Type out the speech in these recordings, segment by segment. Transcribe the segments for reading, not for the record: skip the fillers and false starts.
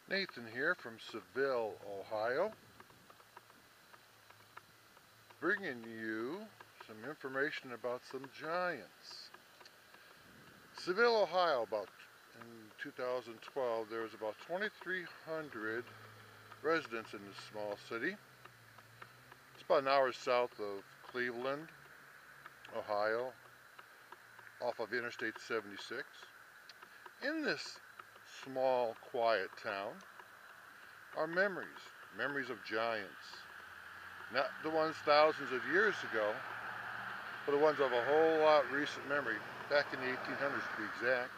Nathan here from Seville, Ohio, bringing you some information about some giants. Seville, Ohio, in 2012, there was about 2,300 residents in this small city. It's about an hour south of Cleveland, Ohio, off of Interstate 76. In this small, quiet town are memories of giants. Not the ones thousands of years ago, but the ones of a whole lot recent memory, back in the 1800s to be exact.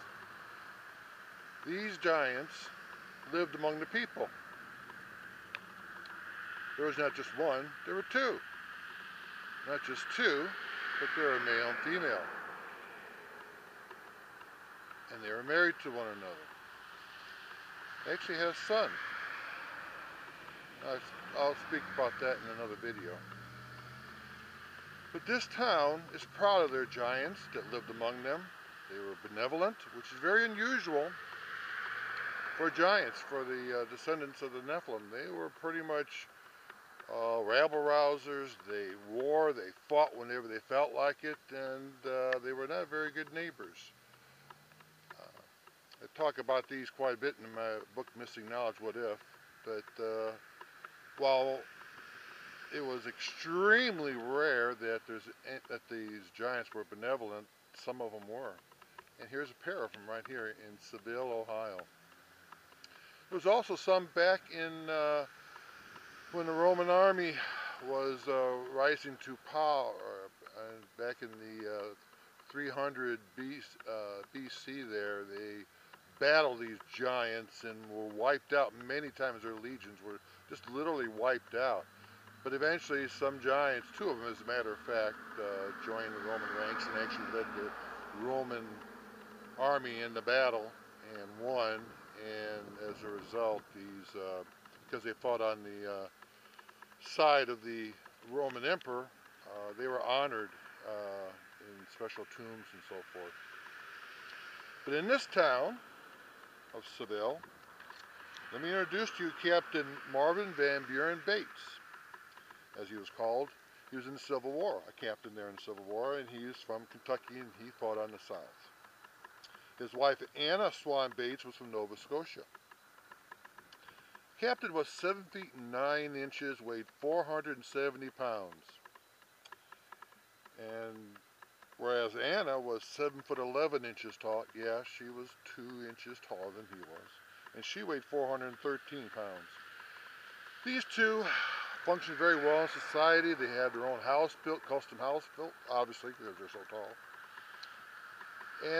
These giants lived among the people. There was not just one, there were two. Not just two, but they were male and female. And they were married to one another. They actually had a son. I'll speak about that in another video. But this town is proud of their giants that lived among them. They were benevolent, which is very unusual for giants, for the descendants of the Nephilim. They were pretty much rabble-rousers. They fought whenever they felt like it, and they were not very good neighbors. I talk about these quite a bit in my book, Missing Knowledge, What If? But while it was extremely rare that these giants were benevolent, some of them were. And here's a pair of them right here in Seville, Ohio. There was also some back in when the Roman army was rising to power, back in the 300 BC there. They battled these giants and were wiped out many times. Their legions were just literally wiped out. But eventually some giants, two of them as a matter of fact, joined the Roman ranks and actually led the Roman army in the battle and won. And as a result, because they fought on the side of the Roman emperor, they were honored in special tombs and so forth. But in this town of Seville, let me introduce to you Captain Marvin Van Buren Bates, as he was called. He was in the Civil War, a captain there in the Civil War, and he is from Kentucky, and he fought on the South. His wife, Anna Swan Bates, was from Nova Scotia. Captain was 7 feet 9 inches, weighed 470 pounds. And whereas Anna was 7 foot 11 inches tall, yeah, she was 2 inches taller than he was. And she weighed 413 pounds. These two functioned very well in society. They had their own house built, custom house built, obviously, because they're so tall.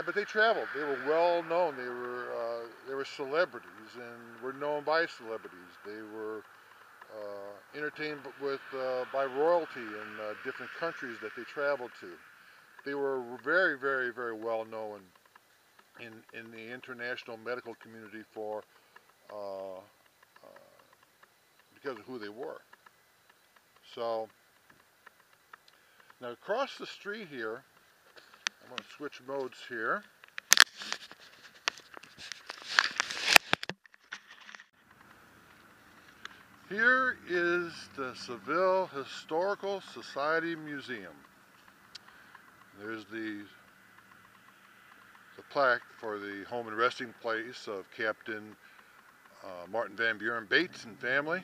But they traveled. They were well known. They were celebrities and were known by celebrities. They were entertained by royalty in different countries that they traveled to. They were very, very, very well known in the international medical community for because of who they were. So now across the street here, I'm going to switch modes here. Here is the Seville Historical Society Museum. There's the plaque for the home and resting place of Captain Martin Van Buren Bates and family.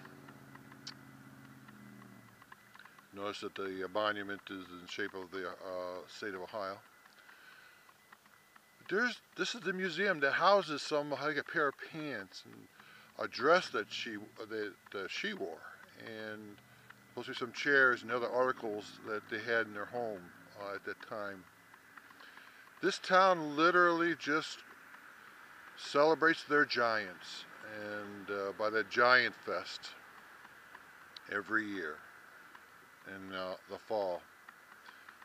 Notice that the monument is in the shape of the state of Ohio. This is the museum that houses like a pair of pants and a dress that she wore, and supposed to be some chairs and other articles that they had in their home at that time. This town literally just celebrates their giants, and by the Giant Fest every year in the fall.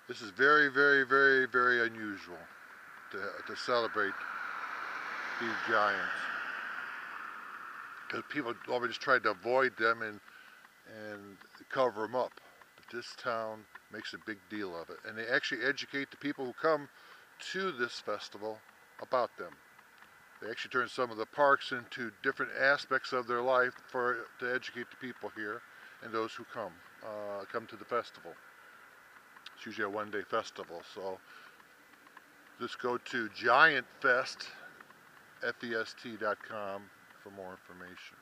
This is very, very, very, very unusual to celebrate these giants, because people always just tried to avoid them and cover them up. But this town makes a big deal of it, and they actually educate the people who come to this festival about them. They actually turn some of the parks into different aspects of their life to educate the people here and those who come to the festival. It's usually a one-day festival, so just go to giantfest.com for more information.